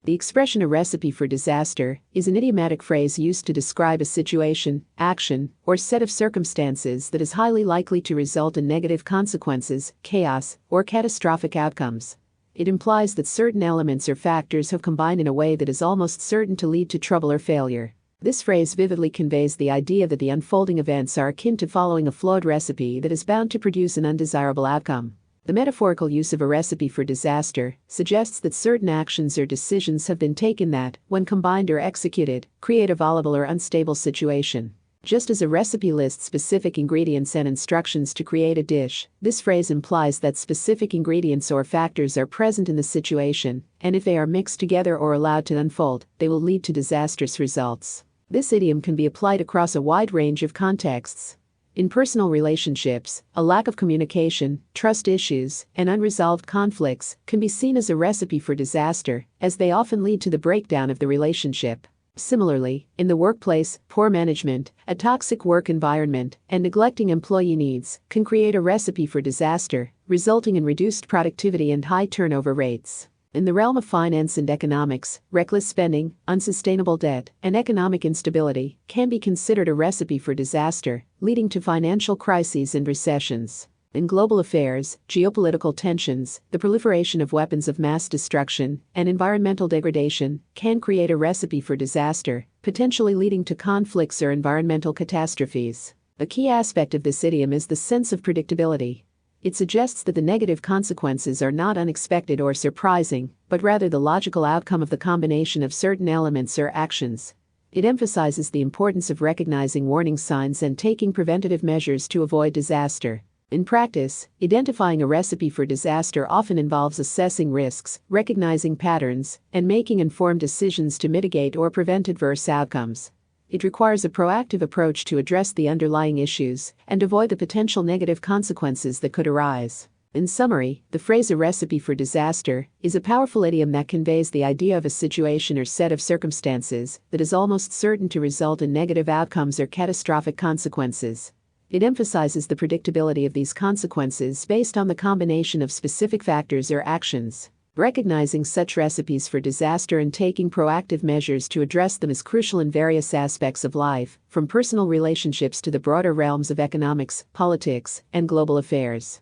The expression "a recipe for disaster" is an idiomatic phrase used to describe a situation, action, or set of circumstances that is highly likely to result in negative consequences, chaos, or catastrophic outcomes. It implies that certain elements or factors have combined in a way that is almost certain to lead to trouble or failure. This phrase vividly conveys the idea that the unfolding events are akin to following a flawed recipe that is bound to produce an undesirable outcome. The metaphorical use of a recipe for disaster suggests that certain actions or decisions have been taken that, when combined or executed, create a volatile or unstable situation. Just as a recipe lists specific ingredients and instructions to create a dish, this phrase implies that specific ingredients or factors are present in the situation, and if they are mixed together or allowed to unfold, they will lead to disastrous results. This idiom can be applied across a wide range of contexts. In personal relationships, a lack of communication, trust issues, and unresolved conflicts can be seen as a recipe for disaster, as they often lead to the breakdown of the relationship. Similarly, in the workplace, poor management, a toxic work environment, and neglecting employee needs can create a recipe for disaster, resulting in reduced productivity and high turnover rates. In the realm of finance and economics, reckless spending, unsustainable debt, and economic instability can be considered a recipe for disaster, leading to financial crises and recessions. In global affairs, geopolitical tensions, the proliferation of weapons of mass destruction, and environmental degradation can create a recipe for disaster, potentially leading to conflicts or environmental catastrophes. A key aspect of this idiom is the sense of predictability. It suggests that the negative consequences are not unexpected or surprising, but rather the logical outcome of the combination of certain elements or actions. It emphasizes the importance of recognizing warning signs and taking preventative measures to avoid disaster. In practice, identifying a recipe for disaster often involves assessing risks, recognizing patterns, and making informed decisions to mitigate or prevent adverse outcomes. It requires a proactive approach to address the underlying issues and avoid the potential negative consequences that could arise. In summary, the phrase "a recipe for disaster" is a powerful idiom that conveys the idea of a situation or set of circumstances that is almost certain to result in negative outcomes or catastrophic consequences. It emphasizes the predictability of these consequences based on the combination of specific factors or actions. Recognizing such recipes for disaster and taking proactive measures to address them is crucial in various aspects of life, from personal relationships to the broader realms of economics, politics, and global affairs.